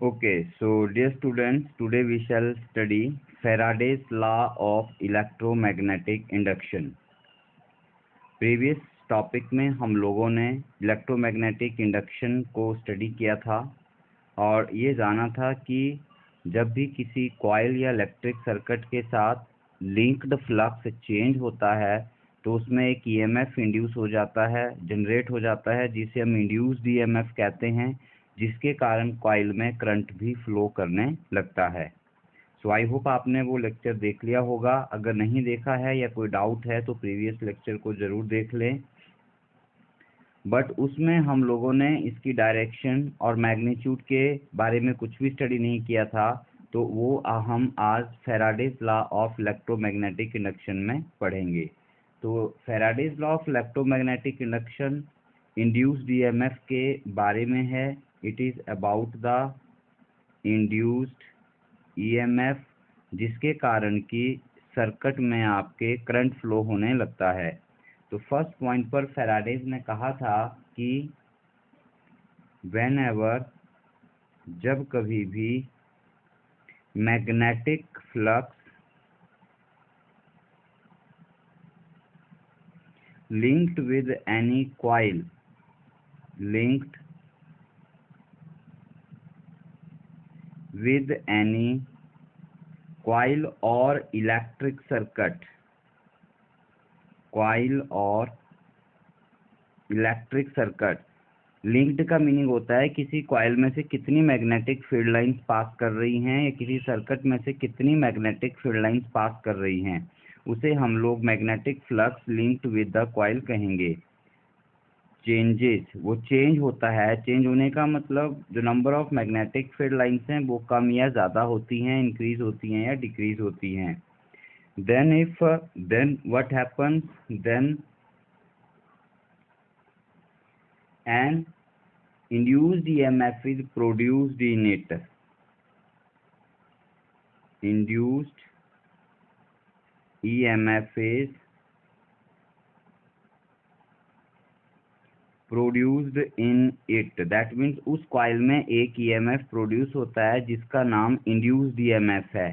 Okay, so dear students, today we shall study Faraday's law of electromagnetic induction. Previous topic में हम लोगों ने electromagnetic induction को study किया था और ये जाना था कि जब भी किसी कॉइल या इलेक्ट्रिक सर्किट के साथ लिंक्ड फ्लक्स चेंज होता है तो उसमें एक ईएमएफ इंड्यूस हो जाता है, जनरेट हो जाता है, जिसे हम इंड्यूस्ड ईएमएफ कहते हैं, जिसके कारण कॉइल में करंट भी फ्लो करने लगता है। सो आई होप आपने वो लेक्चर देख लिया होगा। अगर नहीं देखा है या कोई डाउट है तो प्रीवियस लेक्चर को ज़रूर देख लें। बट उसमें हम लोगों ने इसकी डायरेक्शन और मैग्नीट्यूड के बारे में कुछ भी स्टडी नहीं किया था, तो वो हम आज Faraday's law of electromagnetic induction में पढ़ेंगे। तो Faraday's law of electromagnetic induction induced EMF के बारे में है। It is about the induced EMF जिसके कारण कि सर्किट में आपके करंट फ्लो होने लगता है। तो फर्स्ट पॉइंट पर फैराडेज ने कहा था कि व्हेनेवर, जब कभी भी magnetic flux linked with any coil, linked with any coil or electric circuit, coil और इलेक्ट्रिक सर्किट। लिंक्ड का मीनिंग होता है किसी कॉइल में से कितनी मैग्नेटिक फील्ड लाइंस पास कर रही हैं या किसी सर्किट में से कितनी मैग्नेटिक फील्ड लाइंस पास कर रही हैं, उसे हम लोग magnetic flux linked with the coil कहेंगे। चेंजेस, वो चेंज होता है, चेंज होने का मतलब जो number of magnetic field lines हैं वो कम या ज़्यादा होती हैं, इंक्रीज होती हैं या डिक्रीज होती हैं। then what happens, then an induced EMF is produced in it. Induced EMF is produced in it. That means उस कॉइल में एक ईएमएफ प्रोड्यूस होता है जिसका नाम इंड्यूस्ड ईएमएफ है।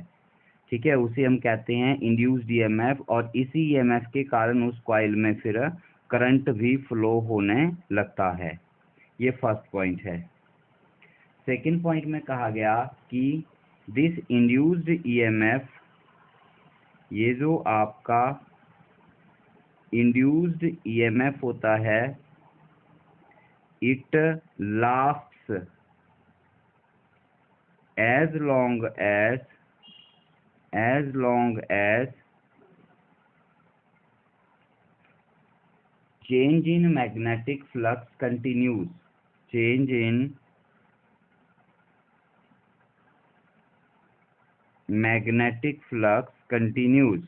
ठीक है, उसे हम कहते हैं इंड्यूस्ड ईएमएफ, और इसी ईएमएफ के कारण उस कॉइल में फिर करंट भी फ्लो होने लगता है। ये फर्स्ट पॉइंट है। सेकंड पॉइंट में कहा गया कि दिस इंड्यूस्ड ईएमएफ, ये जो आपका इंड्यूस्ड ईएमएफ होता है, it lasts as long as change in magnetic flux continues. Change in magnetic flux continues.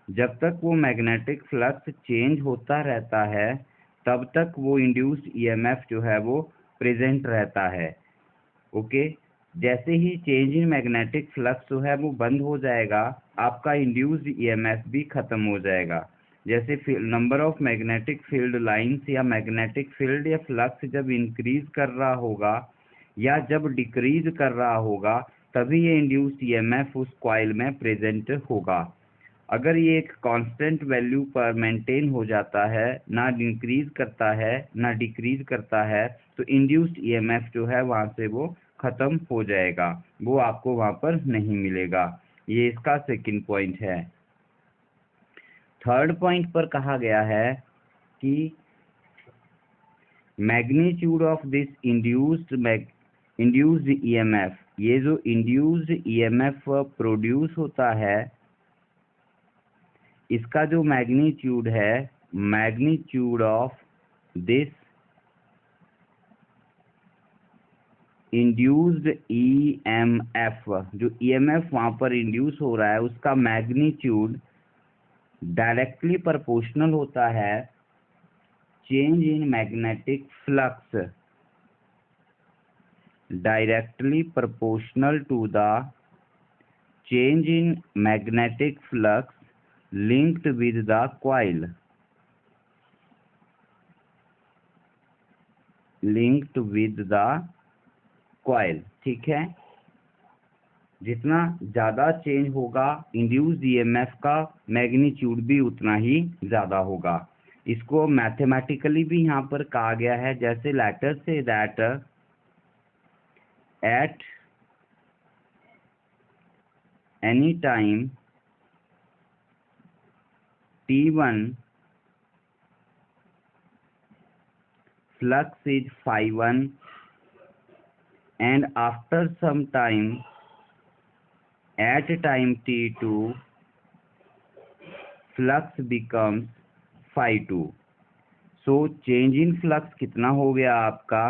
जब तक वो मैग्नेटिक फ्लक्स चेंज होता रहता है तब तक वो इंड्यूस्ड ईएमएफ जो है वो प्रेजेंट रहता है। ओके, जैसे ही चेंज इन मैग्नेटिक फ्लक्स जो है वो बंद हो जाएगा, आपका इंड्यूस्ड ईएमएफ भी खत्म हो जाएगा। जैसे number of magnetic field lines या मैग्नेटिक फील्ड या फ्लक्स जब इंक्रीज कर रहा होगा या जब डिक्रीज कर रहा होगा, तभी ये इंड्यूस्ड ईएमएफ उस कॉइल में प्रेजेंट होगा। अगर ये एक कांस्टेंट वैल्यू पर मेंटेन हो जाता है, ना इंक्रीज करता है ना डिक्रीज करता है, तो इंड्यूस्ड ईएमएफ जो है वहाँ से वो खत्म हो जाएगा, वो आपको वहाँ पर नहीं मिलेगा। ये इसका सेकंड पॉइंट है। थर्ड पॉइंट पर कहा गया है कि magnitude of this induced EMF, ये जो इंड्यूस्ड ईएमएफ प्रोड्यूस होता है, इसका जो मैग्नीट्यूड है, magnitude of this induced EMF, जो ईएमएफ वहां पर इंड्यूस हो रहा है उसका मैग्नीट्यूड डायरेक्टली प्रोपोर्शनल होता है change in magnetic flux, directly proportional to the change in magnetic flux linked with the coil, linked with the coil, ठीक है। जितना ज़्यादा चेंज होगा इंड्यूस्ड ईएमएफ का मैग्नीट्यूड भी उतना ही ज़्यादा होगा। इसको मैथमेटिकली भी यहाँ पर कहा गया है, जैसे let us say that at any time t1 flux is phi1 and after some time at time t2 flux becomes phi2। so change in flux कितना हो गया आपका,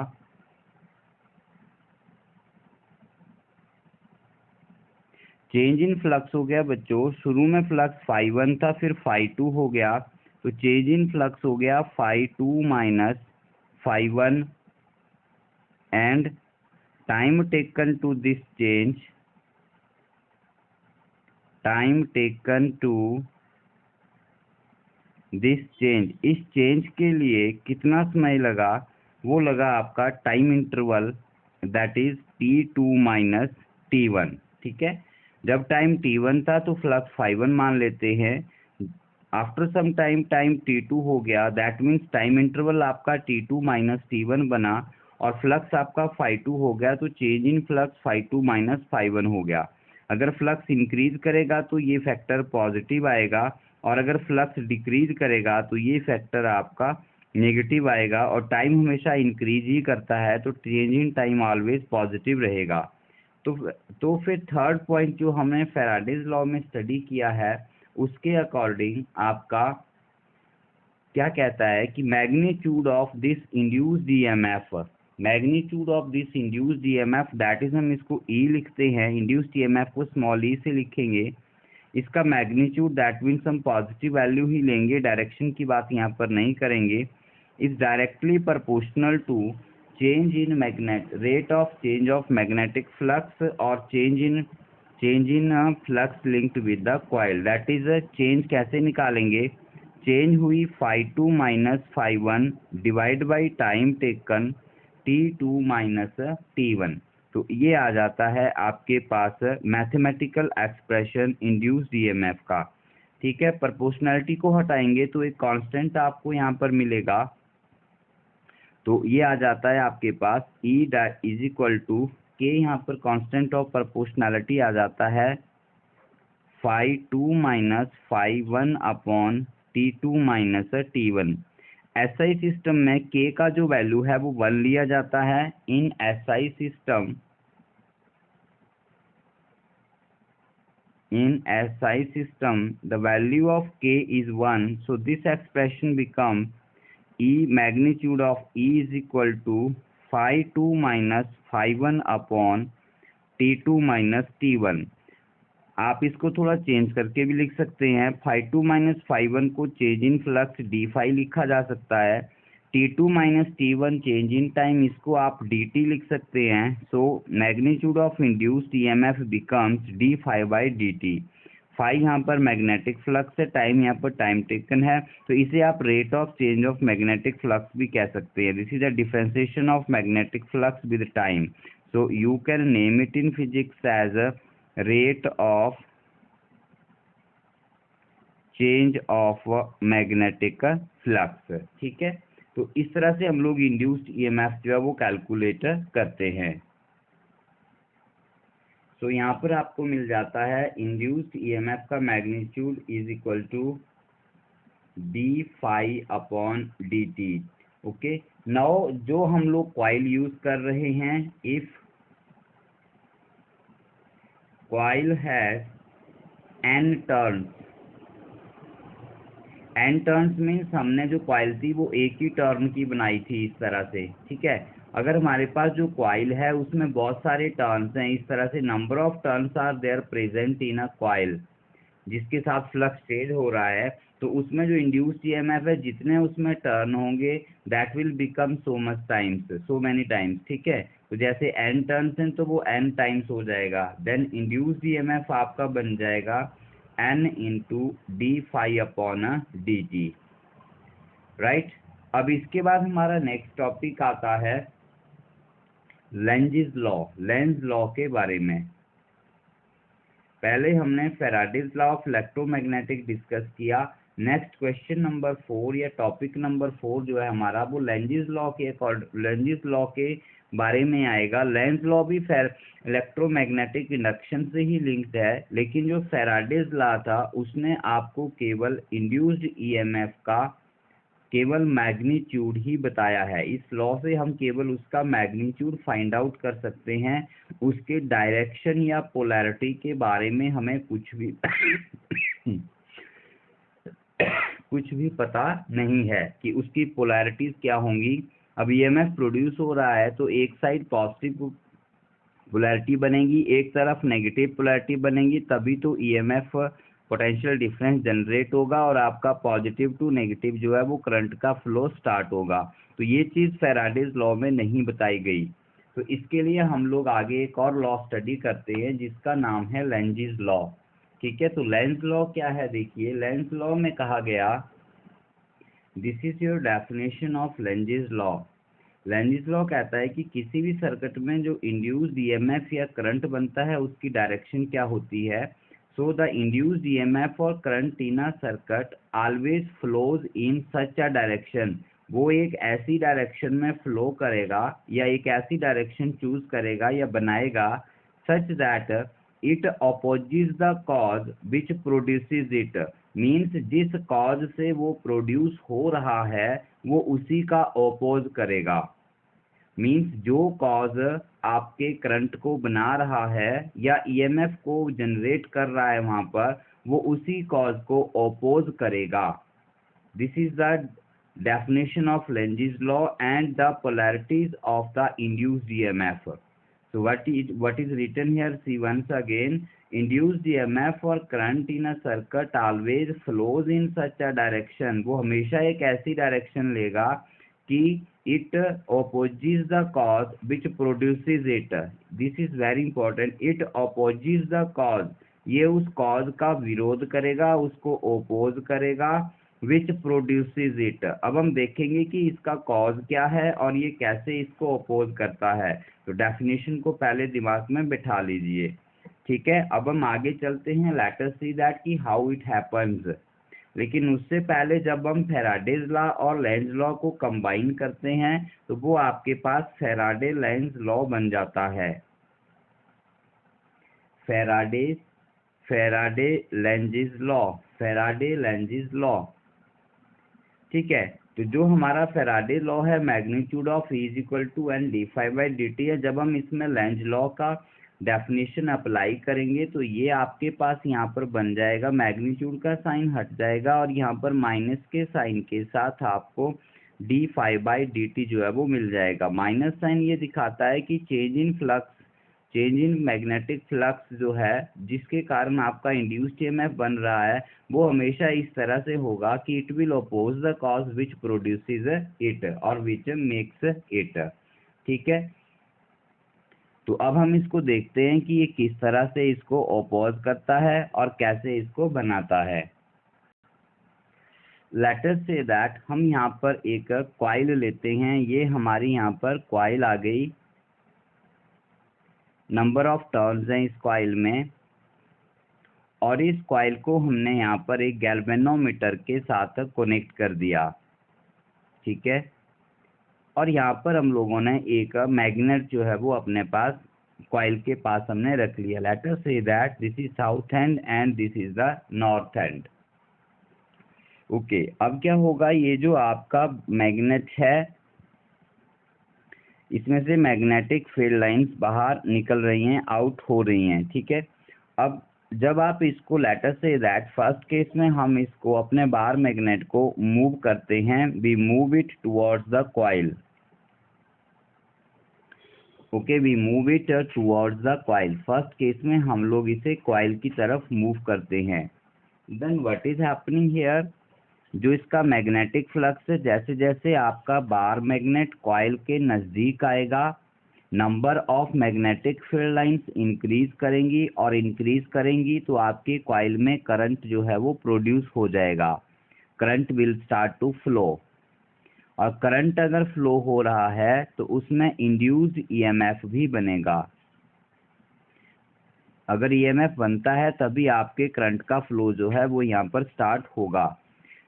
चेंज इन फ्लक्स हो गया बच्चों, शुरू में फ्लक्स phi1 था फिर phi2 हो गया, तो चेंज इन फ्लक्स हो गया phi2 minus phi1 and time taken to this change, time taken to this change, इस चेंज के लिए कितना समय लगा, वो लगा आपका time interval that is t2 minus t1, ठीक है। जब टाइम t1 था तो फ्लक्स phi1 मान लेते हैं, after some time time t2 हो गया, दैट मीन्स टाइम इंटरवल आपका t2 माइनस t1 बना और फ्लक्स आपका phi2 हो गया, तो change in flux phi2 minus phi1 हो गया। अगर फ्लक्स इंक्रीज करेगा तो ये फैक्टर पॉजिटिव आएगा और अगर फ्लक्स डिक्रीज करेगा तो ये फैक्टर आपका नेगेटिव आएगा, और टाइम हमेशा इंक्रीज ही करता है तो change in time always positive रहेगा। तो फिर थर्ड पॉइंट जो हमने फैराडेज लॉ में स्टडी किया है उसके अकॉर्डिंग आपका क्या कहता है कि magnitude of this induced EMF, magnitude of this induced EMF that is, हम इसको ई लिखते हैं, इंड्यूस्ड ईएमएफ को स्मॉल ई से लिखेंगे, इसका मैग्नीट्यूड दैट मीन्स हम पॉजिटिव वैल्यू ही लेंगे, डायरेक्शन की बात यहाँ पर नहीं करेंगे, is directly proportional to change in magnet rate of change of magnetic flux और change in flux linked with the coil. That is change कैसे निकालेंगे, चेंज हुई phi2 minus phi1 divide by time taken t2 minus t1, तो ये आ जाता है आपके पास mathematical expression induced EMF का, ठीक है। प्रोपोर्शनैलिटी को हटाएंगे तो एक कांस्टेंट आपको यहाँ पर मिलेगा, तो ये आ जाता है आपके पास E इज इक्वल टू के, यहाँ पर कांस्टेंट ऑफ प्रोपोर्शनैलिटी आ जाता है phi2 minus phi1 upon t2 minus t1। SI system में k का जो वैल्यू है वो 1 लिया जाता है। इन SI system the value of k is 1, so this expression become E magnitude of E is equal to phi2 minus phi1 upon t2 minus t1। आप इसको थोड़ा चेंज करके भी लिख सकते हैं, phi2 माइनस phi1 को change in flux d phi लिखा जा सकता है, t2 minus t1 change in time, इसको आप dt लिख सकते हैं। So magnitude of induced EMF becomes d phi by dt। Phi यहाँ पर मैग्नेटिक फ्लक्स है, टाइम यहाँ पर टाइम टेकन है, तो इसे आप rate of change of magnetic flux भी कह सकते हैं। This is a differentiation of magnetic flux with time, so you can name it in physics as a rate of change of magnetic flux, ठीक है। तो इस तरह से हम लोग इंड्यूस्ड ईएमएफ जो है वो कैलकुलेट करते हैं। तो यहाँ पर आपको मिल जाता है इंड्यूस्ड ईएमएफ का magnitude is equal to d phi upon d t. Okay, now जो हम लोग कॉइल यूज कर रहे हैं, if coil has n turns, n turns means हमने जो कॉइल थी वो एक ही टर्न की बनाई थी इस तरह से, ठीक है। अगर हमारे पास जो कॉइल है उसमें बहुत सारे टर्न्स हैं, इस तरह से number of turns are there present in a coil, जिसके साथ फ्लक्स चेंज हो रहा है, तो उसमें जो इंड्यूस्ड ईएमएफ है जितने उसमें टर्न होंगे that will become so much times, so many times, ठीक है। तो जैसे n टर्न्स हैं तो वो n टाइम्स हो जाएगा, देन इंड्यूस्ड ईएमएफ आपका बन जाएगा n into d phi upon d t, right. अब इसके बाद हमारा नेक्स्ट टॉपिक आता है लेंज लॉ के बारे में। पहले हमने Faraday's law of electromagnetic discuss किया। नेक्स्ट क्वेश्चन नंबर 4 या टॉपिक नंबर 4 जो है हमारा वो लेंज लॉ के बारे में आएगा। लेंज लॉ भी इलेक्ट्रोमैग्नेटिक इंडक्शन से ही लिंक्ड है, लेकिन जो फैराडेज लॉ था उसने आपको केवल इंड्यूस्ड ईएमएफ का केवल मैग्नीट्यूड ही बताया है। इस लॉ से हम केवल उसका मैग्नीट्यूड फाइंड आउट कर सकते हैं, उसके डायरेक्शन या पोलैरिटी के बारे में हमें कुछ भी कुछ भी पता नहीं है कि उसकी पोलैरिटीज क्या होंगी। अब ईएमएफ प्रोड्यूस हो रहा है तो एक साइड पॉजिटिव पोलैरिटी बनेगी, एक तरफ नेगेटिव पोलैरिटी बनेगी, तभी तो ईएमएफ पोटेंशियल डिफरेंस जनरेट होगा और आपका पॉजिटिव टू नेगेटिव जो है वो करंट का फ्लो स्टार्ट होगा। तो ये चीज़ फैराडेज लॉ में नहीं बताई गई। तो इसके लिए हम लोग आगे एक और लॉ स्टडी करते हैं जिसका नाम है लेंज लॉ। ठीक है, तो लेंज लॉ क्या है, देखिए लेंज लॉ में कहा गया, this is your definition of Lenz law. Lenz law कहता है कि किसी भी सर्किट में जो इंड्यूस्ड ईएमएफ या करंट बनता है उसकी डायरेक्शन क्या होती है। सो द इंड्यूस्ड ईएमएफ और current in a circuit always flows in such a direction. वो एक ऐसी डायरेक्शन में फ्लो करेगा या एक ऐसी डायरेक्शन चूज करेगा या बनाएगा such that it opposes the cause which produces it. Means जिस कॉज से वो प्रोड्यूस हो रहा है वो उसी का अपोज करेगा। मीन्स जो कॉज आपके करंट को बना रहा है या ईएमएफ को जनरेट कर रहा है वहां पर, वो उसी कॉज को अपोज करेगा। This is the definition of Lenz's law and the polarities of the induced EMF. So what is written here? See once again, induced EMF or current in a circuit always flows in such a direction. वो हमेशा एक ऐसी direction लेगा कि it opposes the cause which produces it. This is very important. It opposes the cause. ये उस cause का विरोध करेगा, उसको oppose करेगा, विच प्रोड्यूसेस इट। अब हम देखेंगे कि इसका कॉज क्या है और ये कैसे इसको अपोज करता है। तो डेफिनेशन को पहले दिमाग में बिठा लीजिए। ठीक है, अब हम आगे चलते हैं। लेट अस सी दैट कि हाउ इट हैपन्स। लेकिन उससे पहले जब हम फैराडेज लॉ और लेंज लॉ को कंबाइन करते हैं तो वो आपके पास फैराडे लेंज लॉ बन जाता है। Faraday Lenz law. ठीक है, तो जो हमारा फैराडे लॉ है, magnitude of E is equal to n d phi by d t है। जब हम इसमें लेंज लॉ का डेफिनेशन अप्लाई करेंगे तो ये आपके पास यहाँ पर बन जाएगा, मैग्नीट्यूड का साइन हट जाएगा और यहाँ पर माइनस के साइन के साथ आपको d phi by d t जो है वो मिल जाएगा। माइनस साइन ये दिखाता है कि चेंज इन मैग्नेटिक फ्लक्स जो है जिसके कारण आपका इंड्यूस्ड ईएमएफ बन रहा है वो हमेशा इस तरह से होगा कि it will oppose the cause which produces it और विच मेक्स इट। ठीक है, तो अब हम इसको देखते हैं कि ये किस तरह से इसको अपोज करता है और कैसे इसको बनाता है। लेट अस से दैट हम यहाँ पर एक कॉइल लेते हैं। ये हमारी यहाँ पर कॉइल आ गई, नंबर ऑफ टर्न्स हैं इस कॉइल में, और इस कॉइल को हमने यहाँ पर एक गैल्वेनोमीटर के साथ कनेक्ट कर दिया। ठीक है, और यहाँ पर हम लोगों ने एक मैग्नेट जो है वो अपने पास कॉइल के पास हमने रख लिया। Let us say that this is south and and this is the north and. Okay, अब क्या होगा, ये जो आपका मैग्नेट है इसमें से मैग्नेटिक फील्ड लाइंस बाहर निकल रही हैं, आउट हो रही हैं। ठीक है, अब जब आप इसको let us say that first case में हम इसको अपने बाहर मैग्नेट को मूव करते हैं, we move it towards the coil. Okay, we move it towards the coil. First case में हम लोग इसे कॉइल की तरफ मूव करते हैं। Then what is happening here, जो इसका मैग्नेटिक फ्लक्स है, जैसे जैसे आपका बार मैग्नेट कॉइल के नज़दीक आएगा number of magnetic field lines increase करेंगी और इंक्रीज करेंगी तो आपके कॉइल में करंट जो है वो प्रोड्यूस हो जाएगा, current will start to flow. और करंट अगर फ्लो हो रहा है तो उसमें इंड्यूस्ड ईएमएफ भी बनेगा। अगर ईएमएफ बनता है तभी आपके करंट का फ्लो जो है वो यहाँ पर स्टार्ट होगा।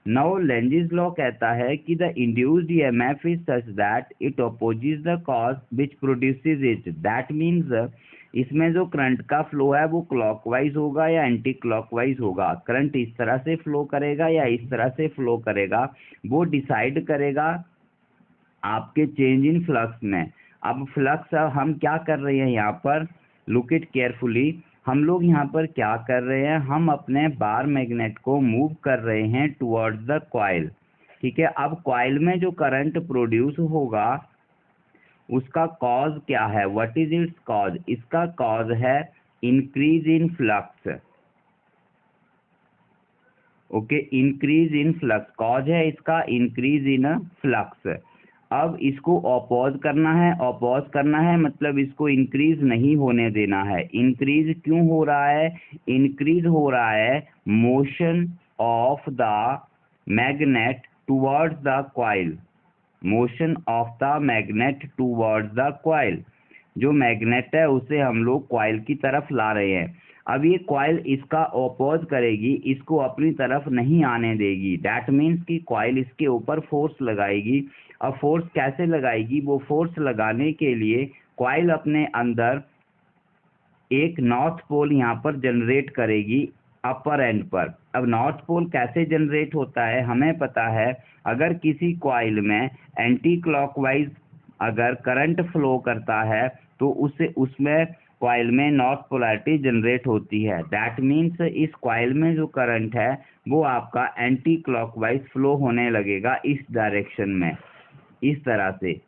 नाउ लेंजिस लॉ कहता है कि the induced EMF is such that it opposes the cause which produces it. That means इसमें जो करंट का फ्लो है वो क्लॉकवाइज होगा या एंटी क्लॉकवाइज होगा। करंट इस तरह से फ्लो करेगा या इस तरह से फ्लो करेगा, वो डिसाइड करेगा आपके चेंज इन फ्लक्स में। अब फ्लक्स हम क्या कर रहे हैं यहाँ पर, लुक इट केयरफुली। हम लोग यहाँ पर क्या कर रहे हैं, हम अपने बार मैग्नेट को मूव कर रहे हैं टुवर्ड्स द कॉइल। ठीक है, अब कॉइल में जो करंट प्रोड्यूस होगा उसका कॉज क्या है, व्हाट इज इट्स कॉज? इसका कॉज है increase in flux. Okay, increase in flux cause है इसका इंक्रीज इन फ्लक्स। अब इसको अपोज करना है, अपोज करना है मतलब इसको इंक्रीज नहीं होने देना है। इंक्रीज क्यों हो रहा है? इंक्रीज हो रहा है motion of the magnet towards the coil. Motion of the magnet towards the coil. जो मैग्नेट है उसे हम लोग कॉइल की तरफ ला रहे हैं। अब ये कॉइल इसका अपोज करेगी, इसको अपनी तरफ नहीं आने देगी। दैट मीन्स कि कॉइल इसके ऊपर फोर्स लगाएगी। अब फोर्स कैसे लगाएगी? वो फोर्स लगाने के लिए कॉइल अपने अंदर एक नॉर्थ पोल यहाँ पर जनरेट करेगी अपर एंड पर। अब नॉर्थ पोल कैसे जनरेट होता है हमें पता है, अगर किसी कॉइल में एंटी क्लॉकवाइज अगर करंट फ्लो करता है तो उसमें कॉइल में नॉर्थ पोलैरिटी जनरेट होती है। दैट मीन्स इस कॉइल में जो करंट है वो आपका एंटी क्लॉकवाइज फ्लो होने लगेगा इस डायरेक्शन में, इस तरह से,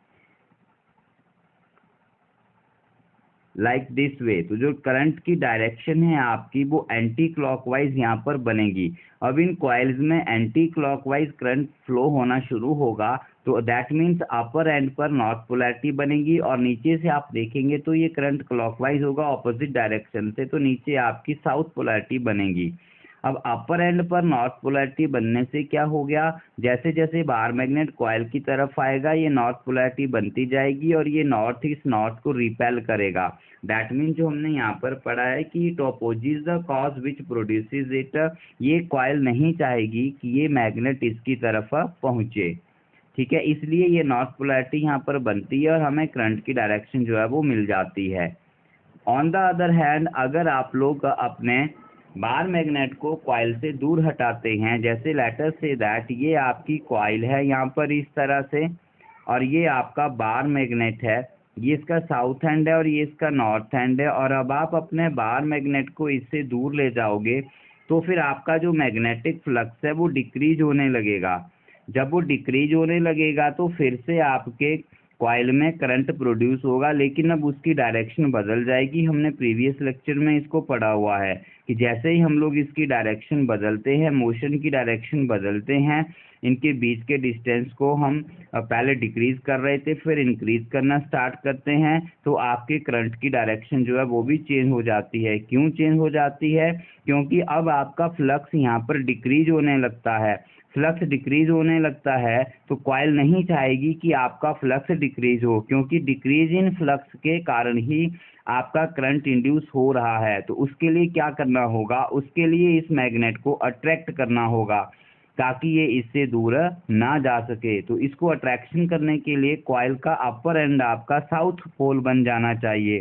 लाइक दिस वे। तो जो करंट की डायरेक्शन है आपकी वो एंटी क्लॉकवाइज यहाँ पर बनेगी। अब इन कॉइल्स में एंटी क्लॉकवाइज करंट फ्लो होना शुरू होगा तो दैट मीन्स अपर एंड पर नॉर्थ पोलैरिटी बनेगी और नीचे से आप देखेंगे तो ये करंट क्लॉकवाइज होगा ऑपोजिट डायरेक्शन से, तो नीचे आपकी साउथ पोलैरिटी बनेगी। अब अपर एंड पर नॉर्थ पोलैरिटी बनने से क्या हो गया, जैसे जैसे बार मैग्नेट कॉइल की तरफ आएगा ये नॉर्थ पोलैरिटी बनती जाएगी और ये नॉर्थ इस नॉर्थ को रिपेल करेगा। दैट मीन जो हमने यहाँ पर पढ़ा है कि it opposes the cause which produces it. ये कॉइल नहीं चाहेगी कि ये मैग्नेट इसकी तरफ पहुंचे। ठीक है, इसलिए ये नॉर्थ पोलैरिटी यहाँ पर बनती है और हमें करंट की डायरेक्शन जो है वो मिल जाती है। ऑन द अदर हैंड अगर आप लोग अपने बार मैग्नेट को कॉइल से दूर हटाते हैं, जैसे लेटर से दैट ये आपकी कॉइल है यहाँ पर इस तरह से और ये आपका बार मैग्नेट है, ये इसका साउथ एंड है और ये इसका नॉर्थ एंड है, और अब आप अपने बार मैग्नेट को इससे दूर ले जाओगे तो फिर आपका जो मैग्नेटिक फ्लक्स है वो डिक्रीज होने लगेगा। जब वो डिक्रीज होने लगेगा तो फिर से आपके कॉइल में करंट प्रोड्यूस होगा, लेकिन अब उसकी डायरेक्शन बदल जाएगी। हमने प्रीवियस लेक्चर में इसको पढ़ा हुआ है कि जैसे ही हम लोग इसकी डायरेक्शन बदलते हैं, मोशन की डायरेक्शन बदलते हैं, इनके बीच के डिस्टेंस को हम पहले डिक्रीज कर रहे थे फिर इंक्रीज करना स्टार्ट करते हैं तो आपके करंट की डायरेक्शन जो है वो भी चेंज हो जाती है। क्यों चेंज हो जाती है? क्योंकि अब आपका फ्लक्स यहाँ पर डिक्रीज होने लगता है। फ्लक्स डिक्रीज होने लगता है तो कॉइल नहीं चाहेगी कि आपका फ्लक्स डिक्रीज हो, क्योंकि डिक्रीज इन फ्लक्स के कारण ही आपका करंट इंड्यूस हो रहा है। तो उसके लिए क्या करना होगा, उसके लिए इस मैग्नेट को अट्रैक्ट करना होगा ताकि ये इससे दूर ना जा सके। तो इसको अट्रैक्शन करने के लिए कॉइल का अपर एंड आपका साउथ पोल बन जाना चाहिए।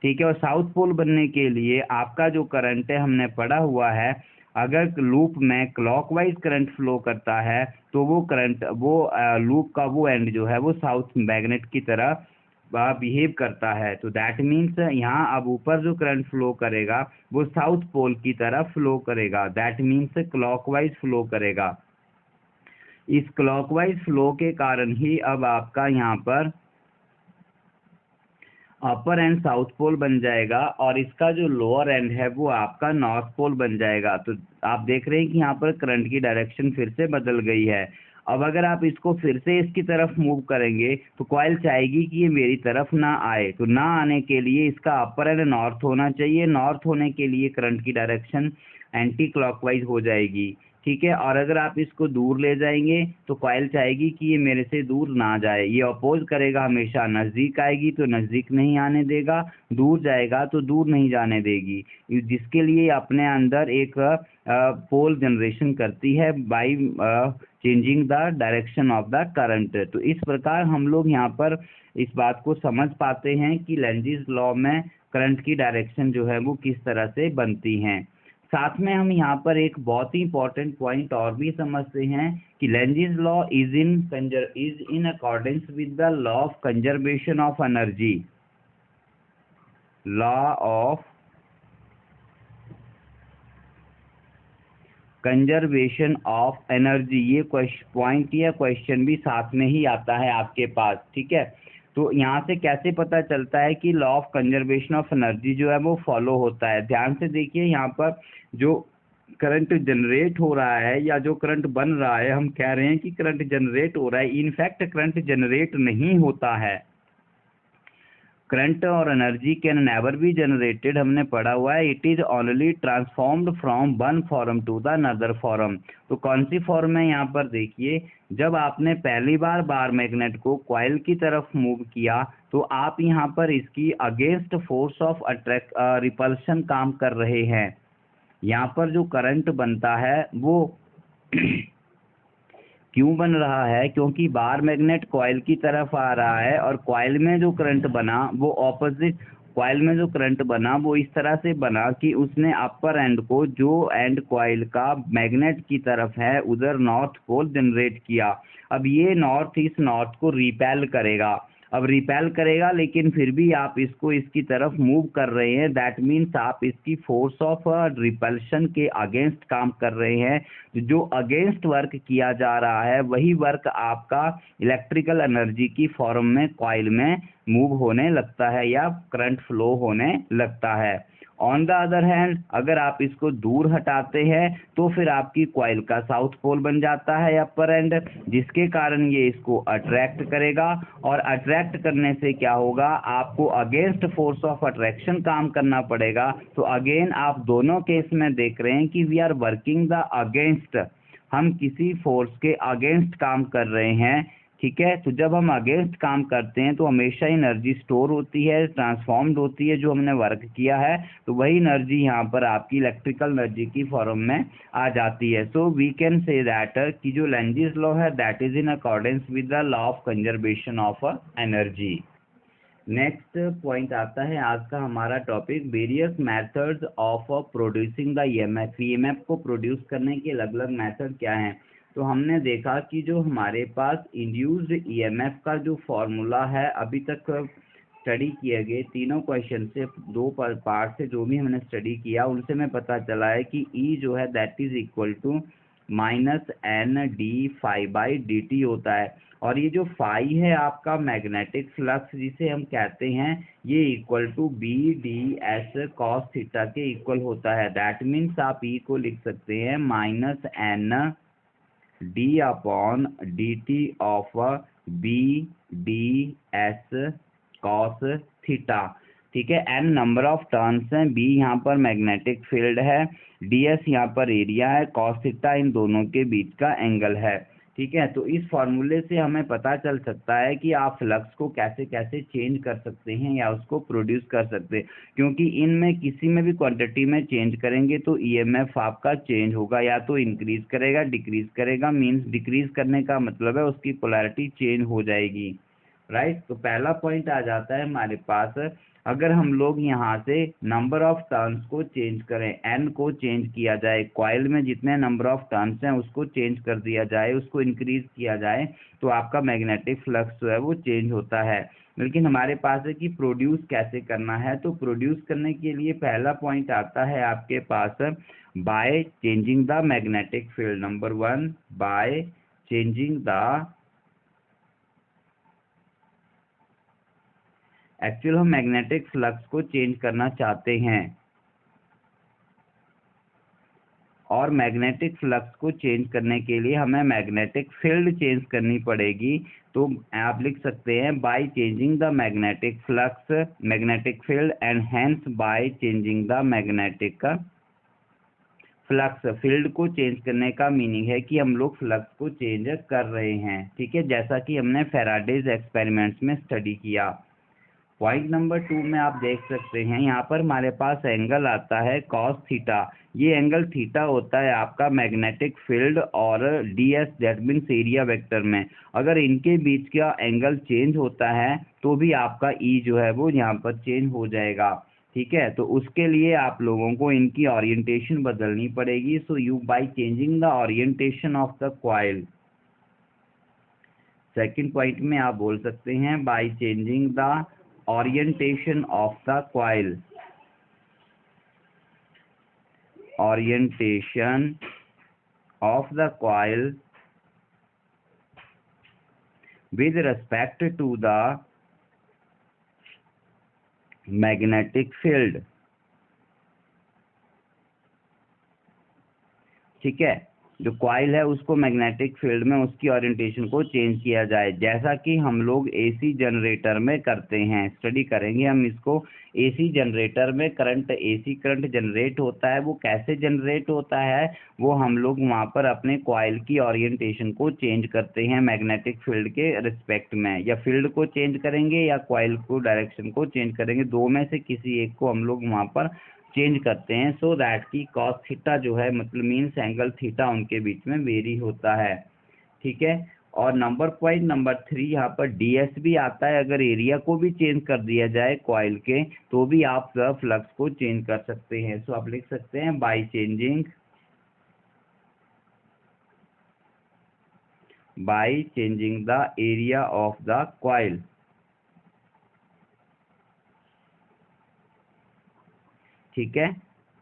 ठीक है, और साउथ पोल बनने के लिए आपका जो करंट है हमने पढ़ा हुआ है, अगर लूप में क्लॉकवाइज करंट फ्लो करता है तो वो करंट वो लूप का वो एंड जो है वो साउथ मैग्नेट की तरह बिहेव करता है। तो दैट मीन्स यहाँ अब ऊपर जो करंट फ्लो करेगा वो साउथ पोल की तरह फ्लो करेगा। दैट मीन्स क्लॉकवाइज फ्लो करेगा। इस क्लॉकवाइज फ्लो के कारण ही अब आपका यहाँ पर अपर एंड साउथ पोल बन जाएगा और इसका जो लोअर एंड है वो आपका नॉर्थ पोल बन जाएगा। तो आप देख रहे हैं कि यहाँ पर करंट की डायरेक्शन फिर से बदल गई है। अब अगर आप इसको फिर से इसकी तरफ मूव करेंगे तो कॉइल चाहेगी कि ये मेरी तरफ ना आए, तो ना आने के लिए इसका अपर एंड नॉर्थ होना चाहिए। नॉर्थ होने के लिए करंट की डायरेक्शन एंटी क्लॉकवाइज हो जाएगी। ठीक है। और अगर आप इसको दूर ले जाएंगे तो कॉइल चाहेगी कि ये मेरे से दूर ना जाए, ये अपोज करेगा हमेशा, नज़दीक आएगी तो नज़दीक नहीं आने देगा, दूर जाएगा तो दूर नहीं जाने देगी, जिसके लिए अपने अंदर एक पोल जनरेशन करती है by changing the direction of the current. तो इस प्रकार हम लोग यहाँ पर इस बात को समझ पाते हैं कि लेंजिस लॉ में करंट की डायरेक्शन जो है वो किस तरह से बनती हैं। साथ में हम यहाँ पर एक बहुत ही इंपॉर्टेंट पॉइंट और भी समझते हैं कि Lenz's law is in accordance with the law of conservation of energy. Law of conservation of energy, ये पॉइंट या क्वेश्चन भी साथ में ही आता है आपके पास, ठीक है। तो यहाँ से कैसे पता चलता है कि law of conservation of energy जो है वो फॉलो होता है? ध्यान से देखिए, यहाँ पर जो करंट जनरेट हो रहा है या जो करंट बन रहा है, हम कह रहे हैं कि करंट जनरेट हो रहा है, इनफैक्ट करंट जनरेट नहीं होता है। करंट और energy can never be generated, हमने पढ़ा हुआ है। It is only transformed from one form to the another form. तो कौन सी फॉर्म है यहाँ पर देखिए, जब आपने पहली बार मैग्नेट को कॉइल की तरफ मूव किया तो आप यहाँ पर इसकी अगेंस्ट फोर्स ऑफ रिपल्शन काम कर रहे हैं। यहाँ पर जो करंट बनता है वो क्यों बन रहा है? क्योंकि बार मैग्नेट कॉइल की तरफ आ रहा है और कॉइल में जो करंट बना वो ऑपोजिट, कॉइल में जो करंट बना वो इस तरह से बना कि उसने अपर एंड को, जो एंड कॉइल का मैग्नेट की तरफ है, उधर नॉर्थ पोल जनरेट किया। अब ये नॉर्थ इस नॉर्थ को रिपेल करेगा, अब रिपेल करेगा, लेकिन फिर भी आप इसको इसकी तरफ मूव कर रहे हैं। दैट मीन्स आप इसकी फोर्स ऑफ रिपल्शन के अगेंस्ट काम कर रहे हैं। जो अगेंस्ट वर्क किया जा रहा है वही वर्क आपका इलेक्ट्रिकल एनर्जी की फॉर्म में कॉइल में मूव होने लगता है या करंट फ्लो होने लगता है। ऑन द अदर हैंड, अगर आप इसको दूर हटाते हैं तो फिर आपकी कॉइल का साउथ पोल बन जाता है अपर एंड, जिसके कारण ये इसको अट्रैक्ट करेगा, और अट्रैक्ट करने से क्या होगा, आपको अगेंस्ट फोर्स ऑफ अट्रैक्शन काम करना पड़ेगा। तो अगेन आप दोनों केस में देख रहे हैं कि we are working the against, हम किसी फोर्स के अगेंस्ट काम कर रहे हैं, ठीक है। तो जब हम अगेंस्ट काम करते हैं तो हमेशा एनर्जी स्टोर होती है, ट्रांसफॉर्म्ड होती है, जो हमने वर्क किया है, तो वही एनर्जी यहाँ पर आपकी इलेक्ट्रिकल एनर्जी की फॉर्म में आ जाती है। So we can say that कि जो लेंजिस लॉ है that is in accordance with the law of conservation of energy. Next point आता है आज का हमारा topic, various methods of producing the EMF. EMF को प्रोड्यूस करने के अलग अलग मेथड क्या हैं? तो हमने देखा कि जो हमारे पास इंड्यूस्ड ईएमएफ का जो फॉर्मूला है, अभी तक स्टडी किए गए तीनों क्वेश्चन से, दो पार्ट से जो भी हमने स्टडी किया उनसे में पता चला है कि ई जो है that is equal to -N/d∅/dt होता है। और ये जो फाई है आपका मैग्नेटिक फ्लक्स जिसे हम कहते हैं, ये equal to BDS cos theta के इक्वल होता है। दैट मीन्स आप ई को लिख सकते हैं -N/d/dt of BDS cos theta, ठीक है। एन नंबर ऑफ टर्न्स हैं, बी यहाँ पर मैग्नेटिक फील्ड है, ds यहाँ पर एरिया है, cos थीटा इन दोनों के बीच का एंगल है, ठीक है। तो इस फॉर्मूले से हमें पता चल सकता है कि आप फ्लक्स को कैसे कैसे चेंज कर सकते हैं या उसको प्रोड्यूस कर सकते हैं, क्योंकि इनमें किसी में भी क्वांटिटी में चेंज करेंगे तो ईएमएफ आपका चेंज होगा, या तो इंक्रीज करेगा डिक्रीज करेगा। मीन्स डिक्रीज करने का मतलब है उसकी पोलैरिटी चेंज हो जाएगी, राइट। तो पहला पॉइंट आ जाता है हमारे पास, अगर हम लोग यहाँ से नंबर ऑफ टर्न्स को चेंज करें, एन को चेंज किया जाए, कॉइल में जितने नंबर ऑफ टर्न्स हैं उसको चेंज कर दिया जाए, उसको इंक्रीज किया जाए, तो आपका मैग्नेटिक फ्लक्स जो है वो चेंज होता है। लेकिन हमारे पास है कि प्रोड्यूस कैसे करना है, तो प्रोड्यूस करने के लिए पहला पॉइंट आता है आपके पास by changing the magnetic field. Number 1, by changing the, actual हम मैग्नेटिक फ्लक्स को चेंज करना चाहते हैं, और मैग्नेटिक फ्लक्स को चेंज करने के लिए हमें मैग्नेटिक फील्ड चेंज करनी पड़ेगी। तो आप लिख सकते हैं bye changing the magnetic flux, magnetic field, and hence bye changing the magnetic flux, field को चेंज करने का मीनिंग है कि हम लोग फ्लक्स को चेंज कर रहे हैं, ठीक है, जैसा कि हमने फैराडेज एक्सपेरिमेंट्स में स्टडी किया। पॉइंट नंबर 2 में आप देख सकते हैं यहाँ पर हमारे पास एंगल आता है कॉस थीटा। ये एंगल थीटा होता है आपका मैग्नेटिक फील्ड और ds that means area vector में। अगर इनके बीच का एंगल चेंज होता है तो भी आपका E जो है वो यहाँ पर चेंज हो जाएगा, ठीक है। तो उसके लिए आप लोगों को इनकी ओरिएंटेशन बदलनी पड़ेगी। So you bye changing the orientation of the coil, second point में आप बोल सकते हैं bye changing the orientation of the coil, orientation of the coil with respect to the magnetic field, ठीक है। जो कॉइल है उसको मैग्नेटिक फील्ड में उसकी ओरिएंटेशन को चेंज किया जाए, जैसा कि हम लोग एसी जनरेटर में करते हैं। स्टडी करेंगे हम इसको। एसी जनरेटर में करंट, एसी करंट जनरेट होता है, वो कैसे जनरेट होता है, वो हम लोग वहाँ पर अपने कॉइल की ओरिएंटेशन को चेंज करते हैं मैग्नेटिक फील्ड के रिस्पेक्ट में। या फील्ड को चेंज करेंगे या कॉइल को डायरेक्शन को चेंज करेंगे, दो में से किसी एक को हम लोग वहाँ पर चेंज करते हैं। सो दैट की कॉस थीटा जो है मतलब मीन्स एंगल थीटा उनके बीच में वेरी होता है, ठीक है। और पॉइंट नंबर 3 यहाँ पर ds भी आता है। अगर एरिया को भी चेंज कर दिया जाए कॉइल के तो भी आप फ्लक्स को चेंज कर सकते हैं। सो आप लिख सकते हैं bye changing the area of the coil, ठीक है।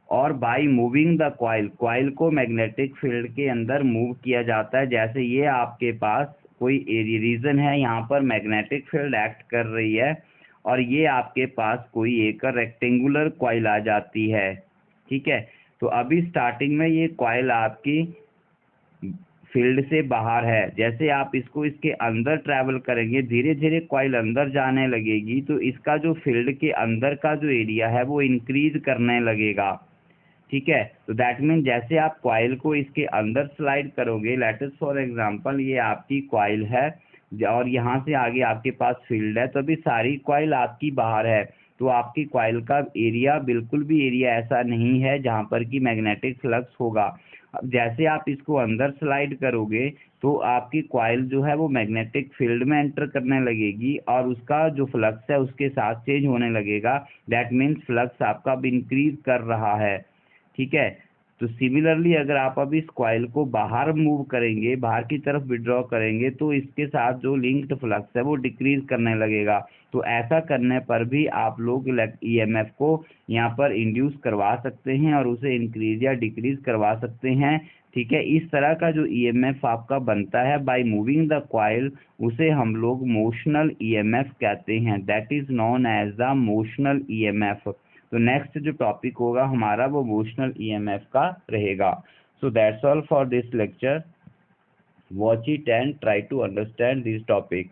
और by moving the coil, coil को मैग्नेटिक फील्ड के अंदर मूव किया जाता है। जैसे ये आपके पास कोई रीजन है, यहाँ पर मैग्नेटिक फील्ड एक्ट कर रही है और ये आपके पास कोई एक रेक्टेंगुलर कॉइल आ जाती है, ठीक है। तो अभी स्टार्टिंग में ये कॉइल आपकी फील्ड से बाहर है, जैसे आप इसको इसके अंदर ट्रैवल करेंगे धीरे धीरे कॉइल अंदर जाने लगेगी तो इसका जो फील्ड के अंदर का जो एरिया है वो इंक्रीज करने लगेगा, ठीक है। तो दैट मीन जैसे आप कॉइल को इसके अंदर स्लाइड करोगे, लेट अस फॉर एग्जांपल ये आपकी कॉइल है और यहाँ से आगे आपके पास फील्ड है, तो अभी सारी कॉइल आपकी बाहर है, तो आपकी कॉइल का एरिया बिल्कुल भी एरिया ऐसा नहीं है जहाँ पर कि मैग्नेटिक फ्लक्स होगा। अब जैसे आप इसको अंदर स्लाइड करोगे तो आपकी कॉइल जो है वो मैग्नेटिक फील्ड में एंटर करने लगेगी और उसका जो फ्लक्स है उसके साथ चेंज होने लगेगा। दैट मीन्स फ्लक्स आपका अब इंक्रीज कर रहा है, ठीक है। तो सिमिलरली अगर आप अब इस कॉइल को बाहर मूव करेंगे, बाहर की तरफ विड्रॉ करेंगे तो इसके साथ जो लिंक्ड फ्लक्स है वो डिक्रीज करने लगेगा। तो ऐसा करने पर भी आप लोग ईएमएफ को यहाँ पर इंड्यूस करवा सकते हैं और उसे इंक्रीज या डिक्रीज करवा सकते हैं, ठीक है। इस तरह का जो ईएमएफ आपका बनता है बाय मूविंग द कॉइल, उसे हम लोग मोशनल ईएमएफ कहते हैं। That is known as the motional EMF. तो नेक्स्ट जो टॉपिक होगा हमारा वो मोशनल ईएमएफ का रहेगा। So that's all for this lecture. Watch it and try to understand this topic.